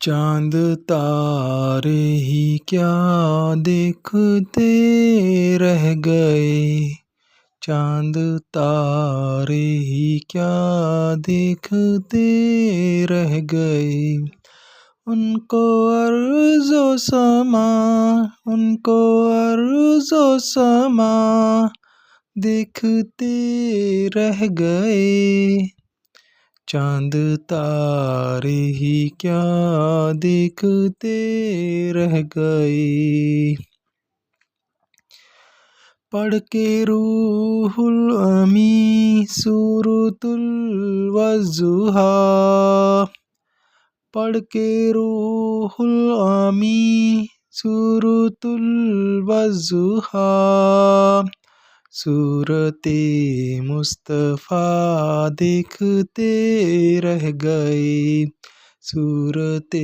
چاند تارے ہی کیا دیکھتے رہ گئے، چاند تارے ہی کیا دیکھتے رہ گئے، ان کو ارض و سماء، ان کو ارض و سماء دیکھتے رہ گئے، چاند تارے ہی کیا دیکھتے رہ گئے۔ پڑھ کے روح الامیں سورۃ والضحیٰ، پڑھ کے روح الامیں سورۃ والضحیٰ، صورت مصطفیٰ دیکھتے رہ گئے، صورت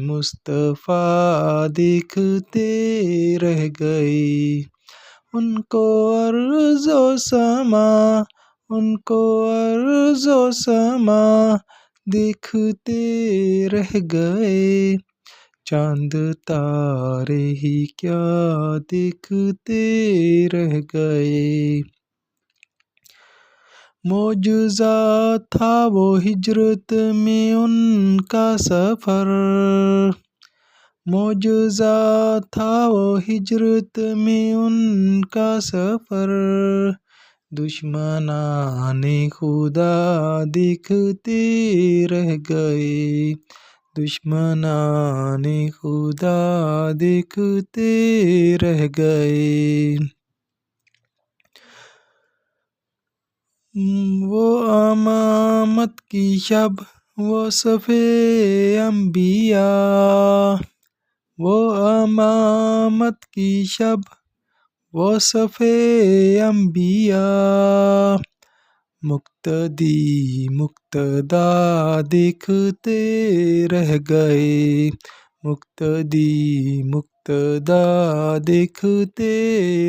مصطفیٰ دیکھتے رہ گئے، ان کو ارض و سماء، ان کو ارض و سماء دیکھتے رہ گئے، چاند تارے ہی کیا دیکھتے رہ گئے۔ معجزہ تھا وہ ہجرت میں ان کا سفر، معجزہ تھا وہ ہجرت میں ان کا سفر، دشمنان خدا دیکھتے رہ گئے، دشمنان خدا دیکھتے رہ گئے، وہ امامت کی شب، وہ صف انبیاء، وہ امامت کی شب، وہ صف انبیاء، مقتدی مقتدا دیکھتے رہ گئے، مقتدی مقتدا دیکھتے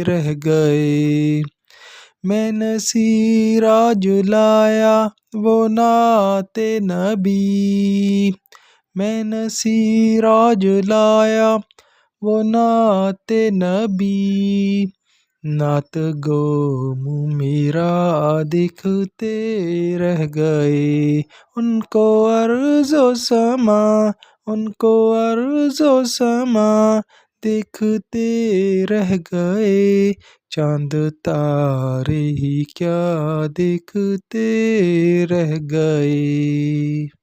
رہ گئے، میں نے سراج لایا وہ نعت نبی، میں نے سراج لایا وہ نعت نبی، نعت گو منہ میرا دیکھتے رہ گئے، ان کو ارض و سماء، ان کو ارض و سماء دیکھتے رہ گئے، چاند تارے ہی کیا دیکھتے رہ گئے۔